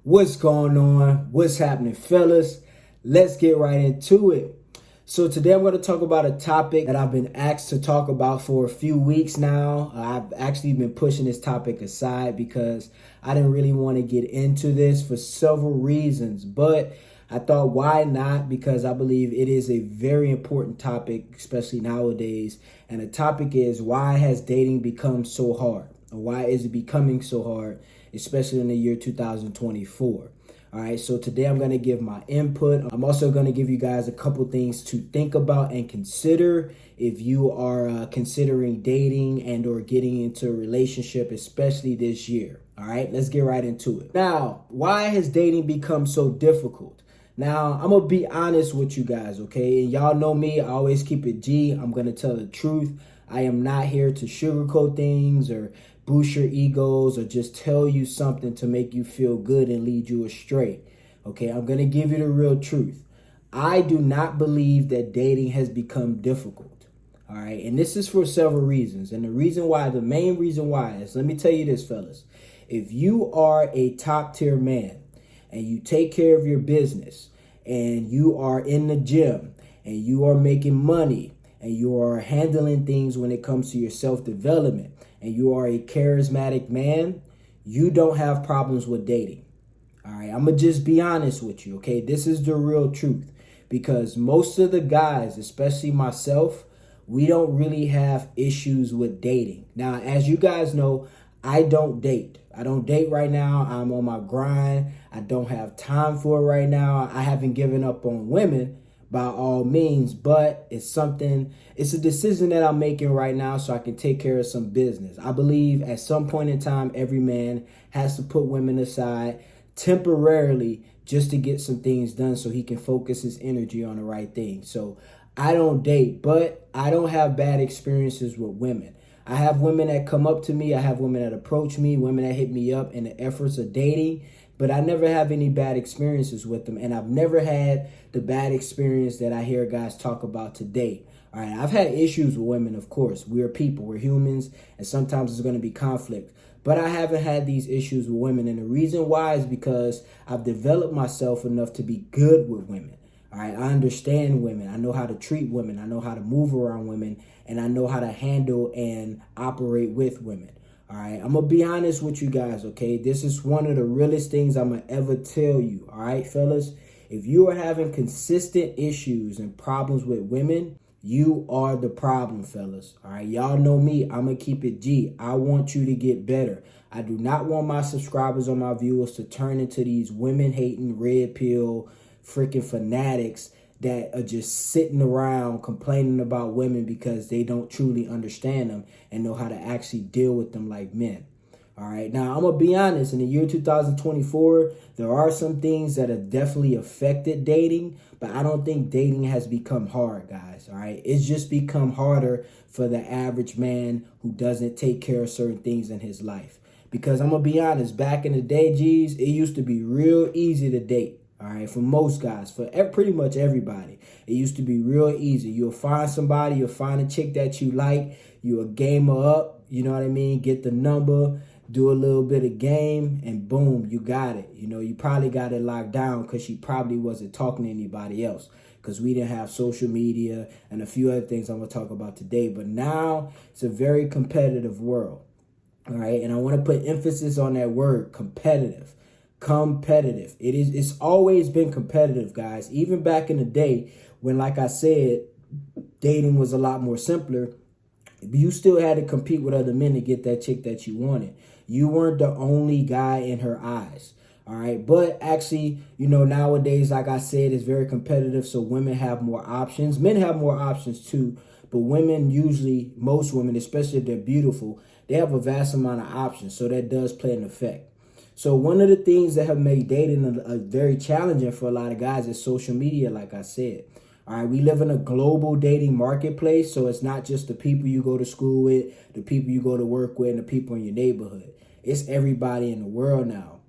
What's going on? What's happening, fellas? Let's get right into it. So today I'm going to talk about a topic that I've been asked to talk about for a few weeks now. I've actually been pushing this topic aside because I didn't really want to get into this for several reasons, but I thought why not, because I believe it is a very important topic, especially nowadays. And the topic is, why has dating become so hard? Or why is it becoming so hard, especially in the year 2024? All right, so today I'm going to give my input. I'm also going to give you guys a couple things to think about and consider if you are considering dating and or getting into a relationship, especially this year. All right, let's get right into it. Now, why has dating become so difficult? Now, I'm going to be honest with you guys, okay? And y'all know me, I always keep it G. I'm going to tell the truth. I am not here to sugarcoat things or boost your egos or just tell you something to make you feel good and lead you astray. Okay, I'm going to give you the real truth. I do not believe that dating has become difficult. All right, and this is for several reasons. And the main reason why is, let me tell you this, fellas. If you are a top tier man and you take care of your business and you are in the gym and you are making money and you are handling things when it comes to your self-development, and you are a charismatic man, you don't have problems with dating. All right, I'm going to just be honest with you, okay? This is the real truth. Because most of the guys, especially myself, we don't really have issues with dating. Now, as you guys know, I don't date. I don't date right now. I'm on my grind. I don't have time for it right now. I haven't given up on women by all means, but it's a decision that I'm making right now so I can take care of some business. I believe at some point in time, every man has to put women aside temporarily just to get some things done so he can focus his energy on the right thing. So I don't date, but I don't have bad experiences with women. I have women that come up to me. I have women that approach me, women that hit me up in the efforts of dating, but I never have any bad experiences with them. And I've never had the bad experience that I hear guys talk about today. All right, I've had issues with women, of course. We're people, we're humans, and sometimes there's going to be conflict. But I haven't had these issues with women. And the reason why is because I've developed myself enough to be good with women. All right, I understand women. I know how to treat women. I know how to move around women. And I know how to handle and operate with women. All right, I'm going to be honest with you guys, okay? This is one of the realest things I'm going to ever tell you, all right, fellas? If you are having consistent issues and problems with women, you are the problem, fellas. All right, y'all know me. I'm going to keep it G. I want you to get better. I do not want my subscribers or my viewers to turn into these women-hating, red pill, freaking fanatics that are just sitting around complaining about women because they don't truly understand them and know how to actually deal with them like men. All right. Now, I'm going to be honest. In the year 2024, there are some things that have definitely affected dating, but I don't think dating has become hard, guys. All right. It's just become harder for the average man who doesn't take care of certain things in his life. Because I'm going to be honest, back in the day, G's, it used to be real easy to date. All right, for most guys, for pretty much everybody, it used to be real easy. You'll find somebody, you'll find a chick that you like, you'll game her up, you know what I mean? Get the number, do a little bit of game, and boom, you got it. You know, you probably got it locked down because she probably wasn't talking to anybody else because we didn't have social media and a few other things I'm going to talk about today. But now it's a very competitive world, all right? And I want to put emphasis on that word, competitive. Competitive. It's always been competitive, guys. Even back in the day when, like I said, dating was a lot more simpler, you still had to compete with other men to get that chick that you wanted. You weren't the only guy in her eyes. All right. But actually, you know, nowadays, like I said, it's very competitive. So women have more options. Men have more options too. But women usually, most women, especially if they're beautiful, they have a vast amount of options. So that does play an effect. So one of the things that have made dating a very challenging for a lot of guys is social media, like I said. All right, we live in a global dating marketplace, so it's not just the people you go to school with, the people you go to work with, and the people in your neighborhood. It's everybody in the world now.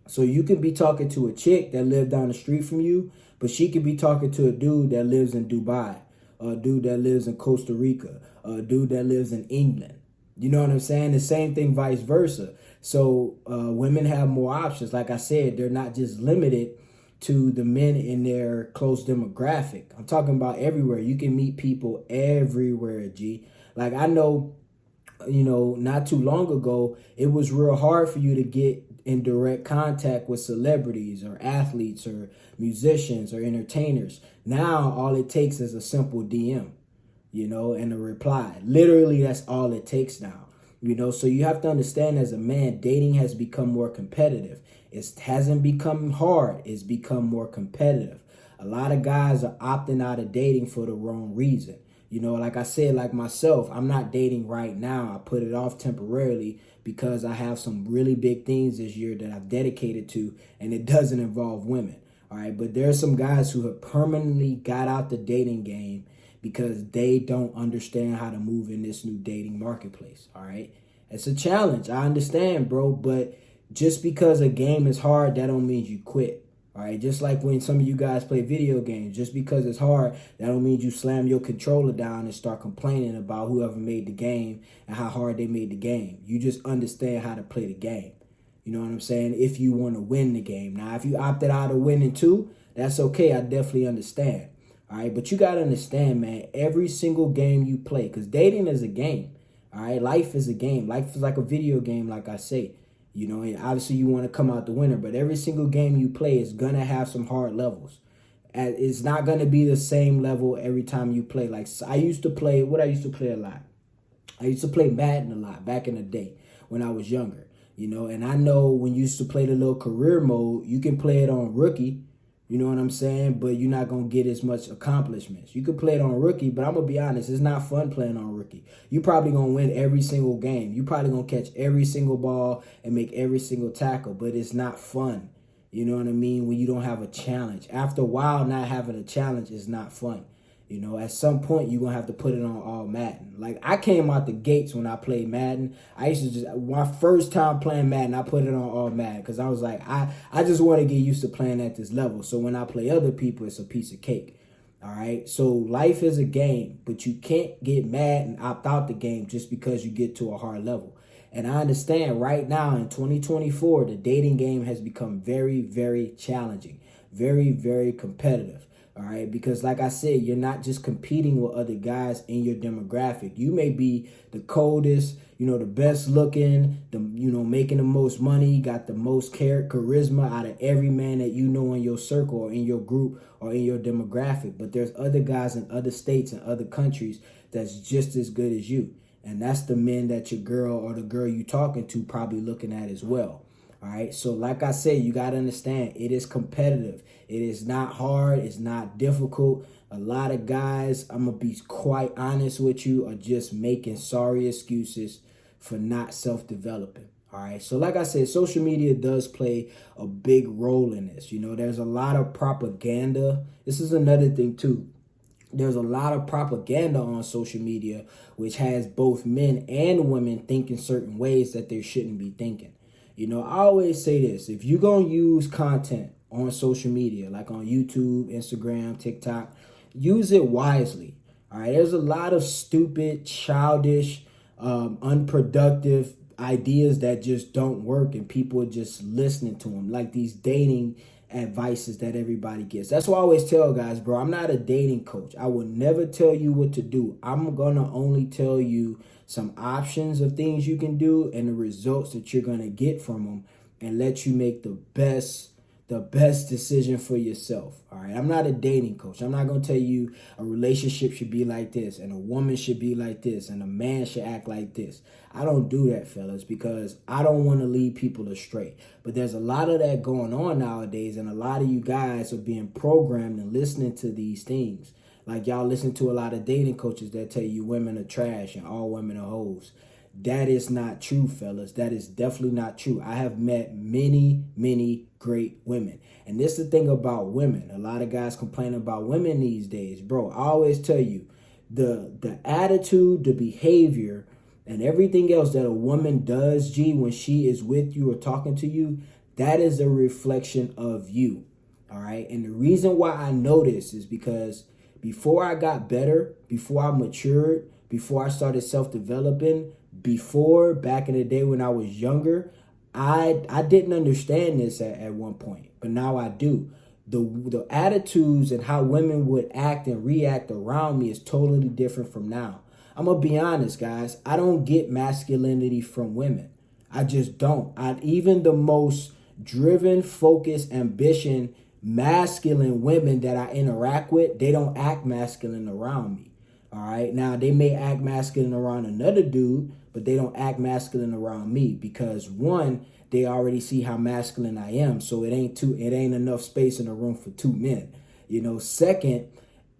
So you can be talking to a chick that lives down the street from you, but she could be talking to a dude that lives in Dubai, or a dude that lives in Costa Rica, or a dude that lives in England. You know what I'm saying? The same thing vice versa. So women have more options. Like I said, they're not just limited to the men in their close demographic. I'm talking about everywhere. You can meet people everywhere, G. Like I know, not too long ago, it was real hard for you to get in direct contact with celebrities or athletes or musicians or entertainers. Now, all it takes is a simple DM, and a reply. Literally, that's all it takes now. So you have to understand, as a man, dating has become more competitive. It hasn't become hard, it's become more competitive. A lot of guys are opting out of dating for the wrong reason. Like I said, like myself, I'm not dating right now. I put it off temporarily because I have some really big things this year that I've dedicated to, and it doesn't involve women. All right. But there are some guys who have permanently got out the dating game because they don't understand how to move in this new dating marketplace. All right. It's a challenge. I understand, bro. But just because a game is hard, that don't mean you quit. All right. Just like when some of you guys play video games, just because it's hard, that don't mean you slam your controller down and start complaining about whoever made the game and how hard they made the game. You just understand how to play the game. You know what I'm saying? If you want to win the game. Now, if you opted out of winning too, that's okay. I definitely understand. All right. But you got to understand, man, every single game you play, because dating is a game. All right. Life is a game. Life is like a video game, like I say. And obviously you want to come out the winner, but every single game you play is going to have some hard levels. And it's not going to be the same level every time you play. Like I used to play a lot. I used to play Madden a lot back in the day when I was younger, and I know when you used to play the little career mode, you can play it on rookie, you know what I'm saying? But you're not going to get as much accomplishments. You could play it on rookie, but I'm going to be honest, it's not fun playing on rookie. You probably going to win every single game. You probably going to catch every single ball and make every single tackle, but it's not fun. You know what I mean? When you don't have a challenge. After a while, not having a challenge is not fun. At some point, you're going to have to put it on all Madden. Like, I came out the gates when I played Madden. I used to my first time playing Madden, I put it on all Madden because I was like, I just want to get used to playing at this level. So when I play other people, it's a piece of cake. All right? So life is a game, but you can't get mad and opt out the game just because you get to a hard level. And I understand right now in 2024, the dating game has become very, very challenging, very, very competitive. All right, because like I said, you're not just competing with other guys in your demographic. You may be the coldest, the best looking, making the most money, got the most charisma out of every man that you know in your circle or in your group or in your demographic. But there's other guys in other states and other countries that's just as good as you. And that's the men that your girl or the girl you talking to probably looking at as well. All right. So like I said, you got to understand it is competitive. It is not hard. It's not difficult. A lot of guys, I'm going to be quite honest with you, are just making sorry excuses for not self-developing. All right. So like I said, social media does play a big role in this. There's a lot of propaganda. This is another thing too. There's a lot of propaganda on social media, which has both men and women thinking certain ways that they shouldn't be thinking. I always say this, if you're going to use content on social media, like on YouTube, Instagram, TikTok, use it wisely. All right. There's a lot of stupid, childish, unproductive ideas that just don't work, and people are just listening to them, like these dating advices that everybody gets. That's why I always tell guys, bro, I'm not a dating coach. I will never tell you what to do. I'm going to only tell you some options of things you can do and the results that you're going to get from them, and let you make the best decision for yourself. All right. I'm not a dating coach. I'm not going to tell you a relationship should be like this and a woman should be like this and a man should act like this. I don't do that, fellas, because I don't want to lead people astray. But there's a lot of that going on nowadays, and a lot of you guys are being programmed and listening to these things. Like y'all listen to a lot of dating coaches that tell you women are trash and all women are hoes. That is not true, fellas. That is definitely not true. I have met many, many great women. And this is the thing about women. A lot of guys complain about women these days. Bro, I always tell you, the attitude, the behavior, and everything else that a woman does, G, when she is with you or talking to you, that is a reflection of you. All right. And the reason why I know this is because before I got better, before I matured, before I started self-developing, Before, back in the day when I was younger, I didn't understand this at one point, but now I do. The attitudes and how women would act and react around me is totally different from now. I'm gonna be honest, guys. I don't get masculinity from women. I just don't. Even the most driven, focused, ambition, masculine women that I interact with, they don't act masculine around me. All right. Now they may act masculine around another dude, but they don't act masculine around me because one, they already see how masculine I am. So it ain't enough space in the room for two men. Second,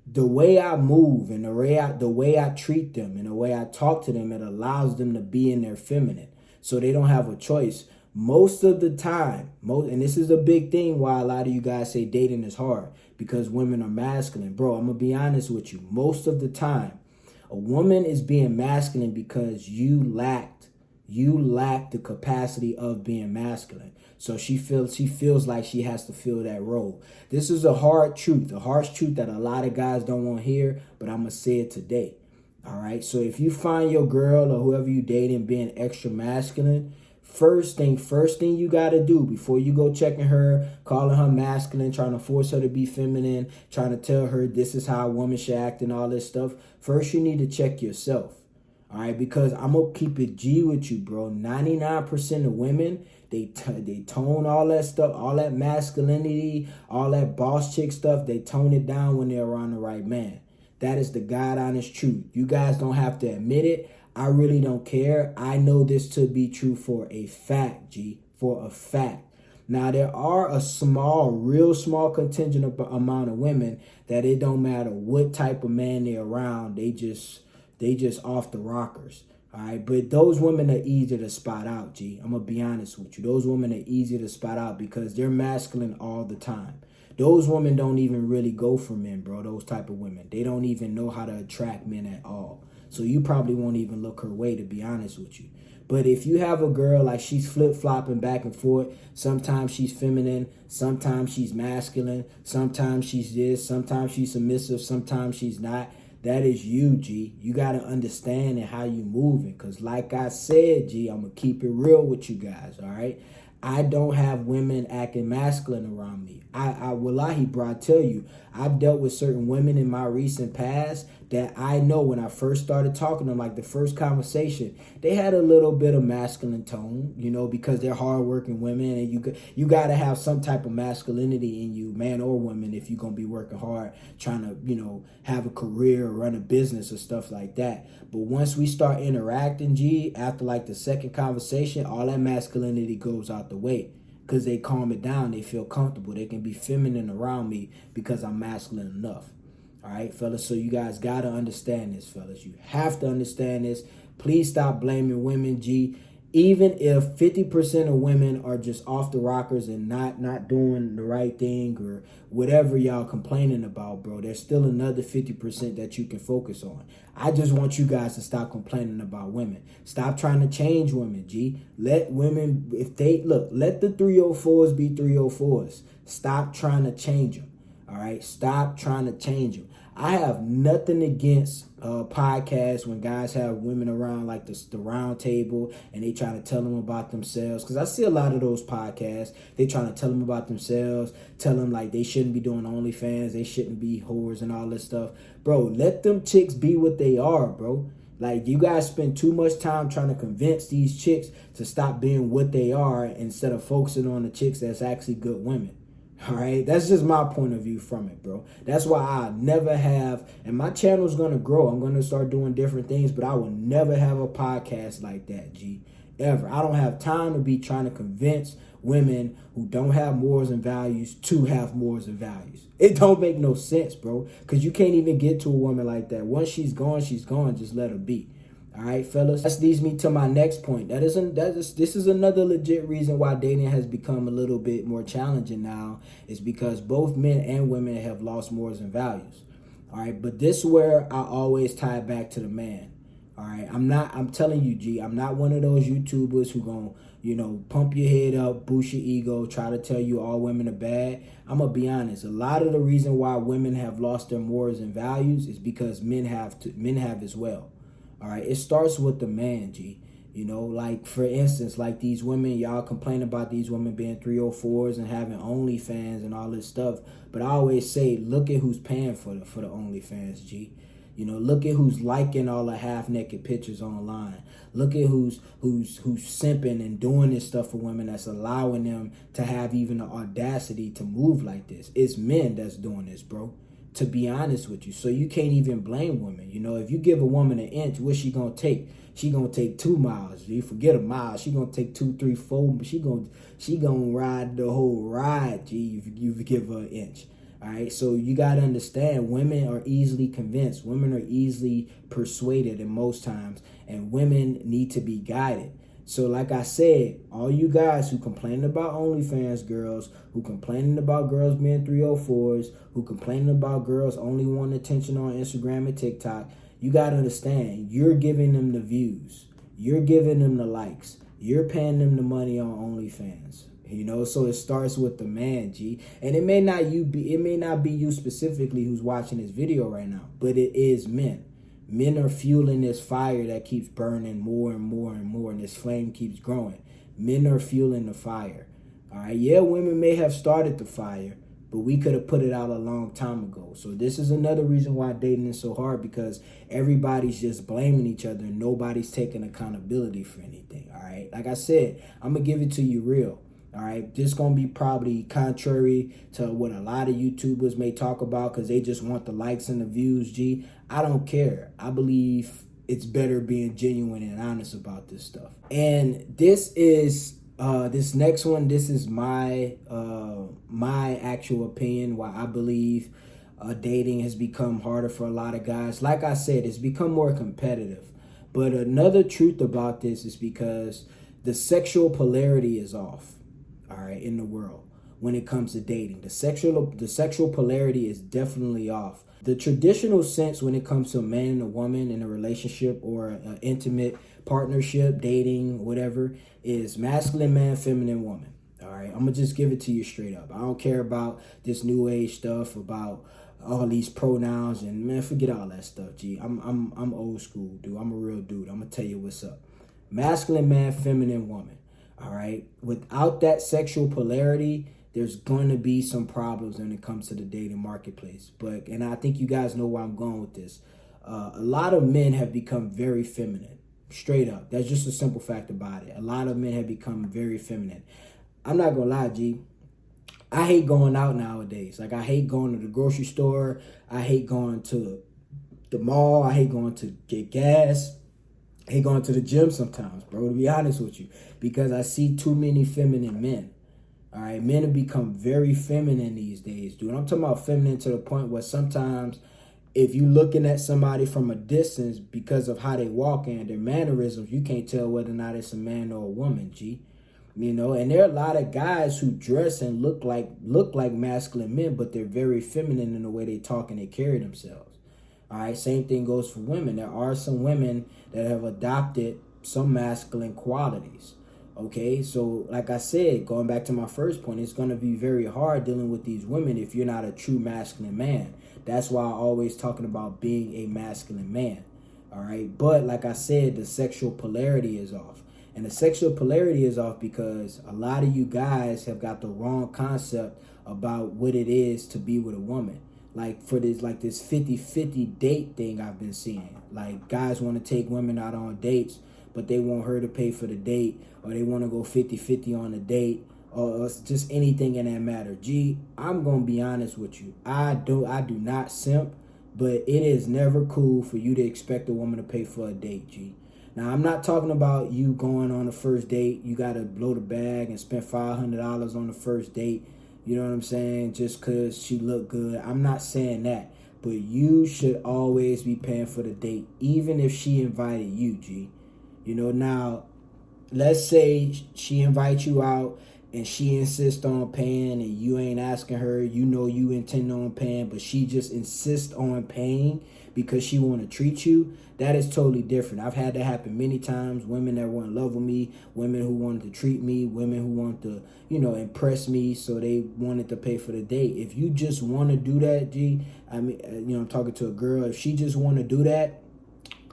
the way I move and the way I treat them and the way I talk to them, it allows them to be in their feminine. So they don't have a choice. Most of the time, and this is a big thing why a lot of you guys say dating is hard because women are masculine. Bro, I'm going to be honest with you. Most of the time, a woman is being masculine because you lack the capacity of being masculine. So she feels like she has to fill that role. This is a harsh truth that a lot of guys don't want to hear, but I'm going to say it today. All right. So if you find your girl or whoever you dating being extra masculine, first thing you got to do before you go checking her, calling her masculine, trying to force her to be feminine, trying to tell her this is how a woman should act and all this stuff. First, you need to check yourself. All right, because I'm going to keep it G with you, bro. 99% of women, they tone all that stuff, all that masculinity, all that boss chick stuff. They tone it down when they're around the right man. That is the God honest truth. You guys don't have to admit it. I really don't care. I know this to be true for a fact, G, for a fact. Now, there are a real small contingent amount of women that it don't matter what type of man they're around. They just off the rockers. All right. But those women are easy to spot out, G. I'm going to be honest with you. Those women are easy to spot out because they're masculine all the time. Those women don't even really go for men, bro. Those type of women. They don't even know how to attract men at all. So you probably won't even look her way, to be honest with you. But if you have a girl like she's flip-flopping back and forth, sometimes she's feminine, sometimes she's masculine, sometimes she's this, sometimes she's submissive, sometimes she's not. That is you, G. You got to understand and how you moving. Because like I said, G, I'm going to keep it real with you guys, all right? I don't have women acting masculine around me. Wallahi, bro, I tell you, I've dealt with certain women in my recent past that I know when I first started talking to them, like the first conversation, they had a little bit of masculine tone, because they're hardworking women, and you got to have some type of masculinity in you, man or woman, if you're going to be working hard, trying to, have a career, run a business or stuff like that. But once we start interacting, G, after like the second conversation, all that masculinity goes out the way. Because they calm it down, they feel comfortable, they can be feminine around me because I'm masculine enough. All right, fellas, so you guys got to understand this, fellas. You have to understand this. Please stop blaming women, G. Even if 50% of women are just off the rockers and not doing the right thing or whatever y'all complaining about, bro, there's still another 50% that you can focus on. I just want you guys to stop complaining about women. Stop trying to change women, G. Let women, let the 304s be 304s. Stop trying to change them. All right, stop trying to change them. I have nothing against podcasts when guys have women around like the round table and they try to tell them about themselves. Because I see a lot of those podcasts. They trying to tell them about themselves, tell them like they shouldn't be doing OnlyFans, they shouldn't be whores and all this stuff. Bro, let them chicks be what they are, bro. Like, you guys spend too much time trying to convince these chicks to stop being what they are instead of focusing on the chicks that's actually good women. All right, that's just my point of view from it, bro. That's why I never have, and my channel's going to grow. I'm going to start doing different things, but I will never have a podcast like that, G, ever. I don't have time to be trying to convince women who don't have morals and values to have morals and values. It don't make no sense, bro, because you can't even get to a woman like that. Once she's gone, just let her be. All right, fellas, that leads me to my next point. This is another legit reason why dating has become a little bit more challenging now, is because both men and women have lost morals and values. All right, but this is where I always tie it back to the man. All right, I'm telling you, G, I'm not one of those YouTubers who gonna, pump your head up, boost your ego, try to tell you all women are bad. I'm gonna be honest. A lot of the reason why women have lost their morals and values is because men have as well. All right, it starts with the man, G. You know, like for instance, like these women, y'all complain about these women being 304s and having OnlyFans and all this stuff. But I always say, look at who's paying for the OnlyFans, G. You know, look at who's liking all the half naked pictures online. Look at who's simping and doing this stuff for women that's allowing them to have even the audacity to move like this. It's men that's doing this, bro. To be honest with you. So you can't even blame women. You know, if you give a woman an inch, what's she gonna take? She gonna take 2 miles. You forget a mile. She gonna take 2, 3, 4. But she gonna ride the whole ride. G, if you give her an inch. All right. So you gotta understand, women are easily convinced. Women are easily persuaded, in most times, and women need to be guided. So like I said, all you guys who complaining about OnlyFans girls, who complaining about girls being 304s, who complaining about girls only wanting attention on Instagram and TikTok, you got to understand, you're giving them the views. You're giving them the likes. You're paying them the money on OnlyFans. You know, so it starts with the man, G. And it may not be you specifically who's watching this video right now, but it is men. Men are fueling this fire that keeps burning more and more and more, and this flame keeps growing. Men are fueling the fire. All right, yeah, women may have started the fire, but we could have put it out a long time ago. So this is another reason why dating is so hard, because everybody's just blaming each other and nobody's taking accountability for anything. All right, like I said, I'm gonna give it to you real. All right, this gonna be probably contrary to what a lot of YouTubers may talk about because they just want the likes and the views. G, I don't care. I believe it's better being genuine and honest about this stuff. And this is this next one. This is my actual opinion why I believe dating has become harder for a lot of guys. Like I said, it's become more competitive. But another truth about this is because the sexual polarity is off. All right, in the world when it comes to dating, the sexual polarity is definitely off. The traditional sense when it comes to a man and a woman in a relationship or an intimate partnership, dating, whatever, is masculine man, feminine woman. All right, I'm gonna just give it to you straight up. I don't care about this new age stuff about all these pronouns and man, forget all that stuff. G, I'm old school, dude. I'm a real dude. I'm gonna tell you what's up. Masculine man, feminine woman. All right. Without that sexual polarity, there's going to be some problems when it comes to the dating marketplace. And I think you guys know where I'm going with this. A lot of men have become very feminine, straight up. That's just a simple fact about it. A lot of men have become very feminine. I'm not going to lie, G. I hate going out nowadays. Like, I hate going to the grocery store. I hate going to the mall. I hate going to get gas. I hate going to the gym sometimes, bro, to be honest with you, because I see too many feminine men. All right, men have become very feminine these days, dude. I'm talking about feminine to the point where sometimes if you're looking at somebody from a distance because of how they walk and their mannerisms, you can't tell whether or not it's a man or a woman, G. You know, and there are a lot of guys who dress and look like masculine men, but they're very feminine in the way they talk and they carry themselves. All right, same thing goes for women. There are some women that have adopted some masculine qualities. Okay, so like I said, going back to my first point, it's going to be very hard dealing with these women if you're not a true masculine man. That's why I always talking about being a masculine man. All right, but like I said, the sexual polarity is off. And the sexual polarity is off because a lot of you guys have got the wrong concept about what it is to be with a woman. Like for this 50-50 date thing I've been seeing. Like guys want to take women out on dates, but they want her to pay for the date, or they want to go 50-50 on the date, or just anything in that matter. G, I'm going to be honest with you. I do not simp, but it is never cool for you to expect a woman to pay for a date, G. Now, I'm not talking about you going on a first date. You got to blow the bag and spend $500 on the first date. You know what I'm saying? Just because she looked good. I'm not saying that. But you should always be paying for the date, even if she invited you, G. You know, now, let's say she invites you out and she insists on paying and you ain't asking her. You know you intend on paying, but she just insists on paying because she want to treat you. That is totally different. I've had that happen many times. Women that want to love with me, women who wanted to treat me, women who want to, impress me, so they wanted to pay for the date. If you just want to do that, G, I'm talking to a girl. If she just want to do that,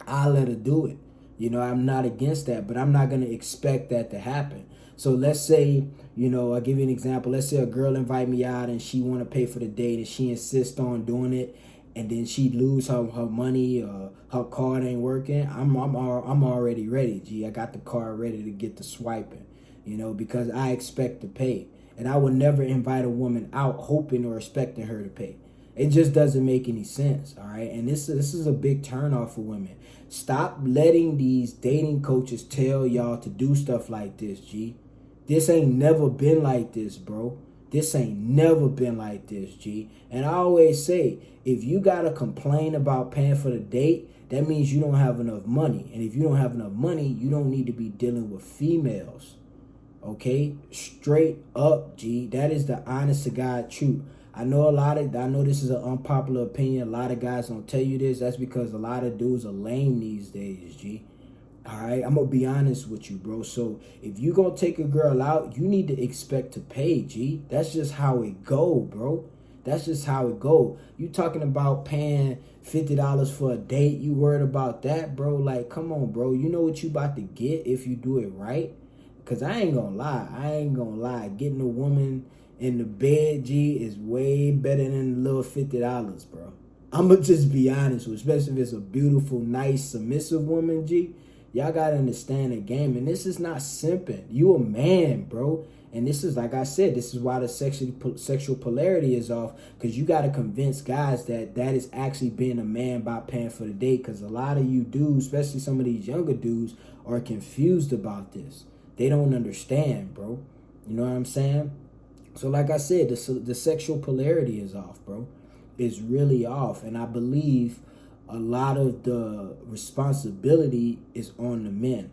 I'll let her do it. You know, I'm not against that, but I'm not going to expect that to happen. So let's say, you know, I'll give you an example. Let's say a girl invite me out and she want to pay for the date and she insists on doing it, and then she lose her money or her card ain't working. I'm already ready, G. I got the card ready to get the swiping, you know, because I expect to pay. And I would never invite a woman out hoping or expecting her to pay. It just doesn't make any sense, all right? And this is a big turnoff for women. Stop letting these dating coaches tell y'all to do stuff like this, G. This ain't never been like this, bro. This ain't never been like this, G. And I always say, if you got to complain about paying for the date, that means you don't have enough money. And if you don't have enough money, you don't need to be dealing with females. Okay? Straight up, G. That is the honest to God truth. I know this is an unpopular opinion. A lot of guys don't tell you this. That's because a lot of dudes are lame these days, G. All right, I'm gonna be honest with you, bro. So if you gonna take a girl out, you need to expect to pay, G. That's just how it go, bro. That's just how it go. You talking about paying $50 for a date? You worried about that, bro? Like, come on, bro. You know what you about to get if you do it right? Cause I ain't gonna lie. Getting a woman in the bed, G, is way better than the little $50, bro. I'ma just be honest with you, especially if it's a beautiful, nice, submissive woman, G. Y'all gotta understand the game, and this is not simping. You a man, bro, and this is, like I said, this is why the sexual polarity is off, because you gotta convince guys that is actually being a man by paying for the date, because a lot of you dudes, especially some of these younger dudes, are confused about this. They don't understand, bro. You know what I'm saying? So like I said, the sexual polarity is off, bro. It's really off, and I believe a lot of the responsibility is on the men,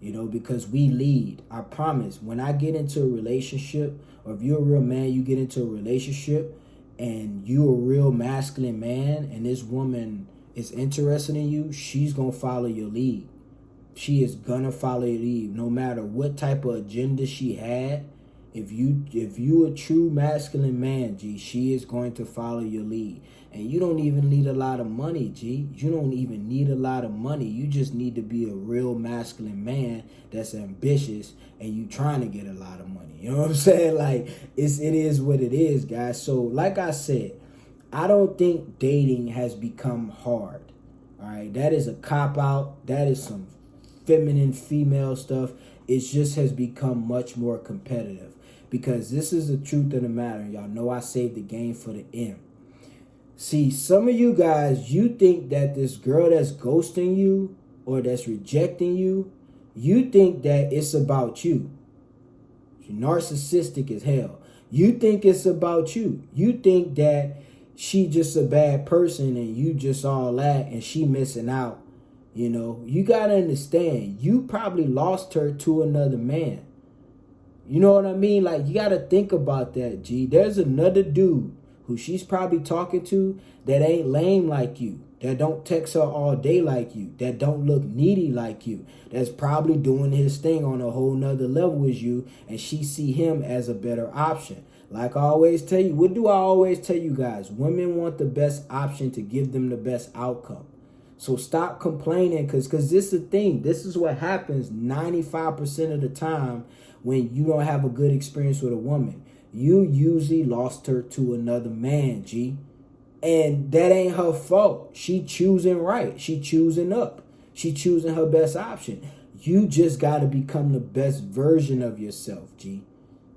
you know, because we lead. I promise, when I get into a relationship, or if you're a real man, you get into a relationship and you're a real masculine man and this woman is interested in you, she's going to follow your lead. She is going to follow your lead no matter what type of agenda she had. If you a true masculine man, G, she is going to follow your lead. And you don't even need a lot of money, G. You don't even need a lot of money. You just need to be a real masculine man that's ambitious and you trying to get a lot of money. You know what I'm saying? Like, it is what it is, guys. So, like I said, I don't think dating has become hard. All right? That is a cop-out. That is some feminine female stuff. It just has become much more competitive. Because this is the truth of the matter. Y'all know I saved the game for the end. See, some of you guys, you think that this girl that's ghosting you or that's rejecting you, you think that it's about you. She's narcissistic as hell. You think it's about you. You think that she just a bad person and you just all that and she missing out. You know, you got to understand, you probably lost her to another man. You know what I mean? Like, you got to think about that, G. There's another dude who she's probably talking to that ain't lame like you, that don't text her all day like you, that don't look needy like you, that's probably doing his thing on a whole nother level as you, and she see him as a better option. Like I always tell you, what do I always tell you guys? Women want the best option to give them the best outcome. So stop complaining, because this is the thing. This is what happens 95% of the time when you don't have a good experience with a woman. You usually lost her to another man, G. And that ain't her fault. She choosing right. She choosing up. She choosing her best option. You just got to become the best version of yourself, G.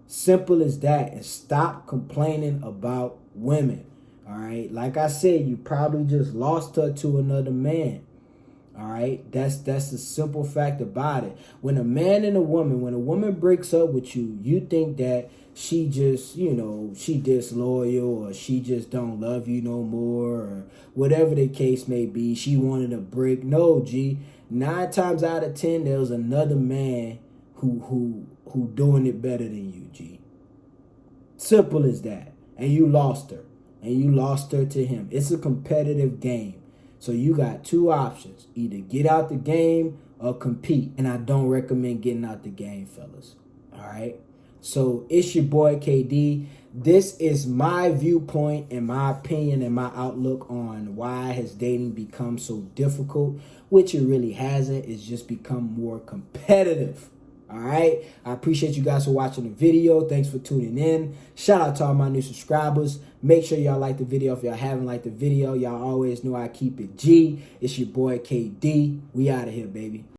Simple as that. And stop complaining about women. All right. Like I said, you probably just lost her to another man. All right. That's the simple fact about it. When a woman breaks up with you, you think that she just, she disloyal, or she just don't love you no more, or whatever the case may be. She wanted a break. No, G. 9 times out of 10, there's another man who doing it better than you, G. Simple as that. And you lost her. And you lost her to him. It's a competitive game. So you got 2 options. Either get out the game or compete. And I don't recommend getting out the game, fellas. All right? So it's your boy KD. This is my viewpoint and my opinion and my outlook on why has dating become so difficult, which it really hasn't. It's just become more competitive. All right. I appreciate you guys for watching the video. Thanks for tuning in. Shout out to all my new subscribers. Make sure y'all like the video. If y'all haven't liked the video, y'all always know I keep it G. It's your boy KD. We out of here, baby.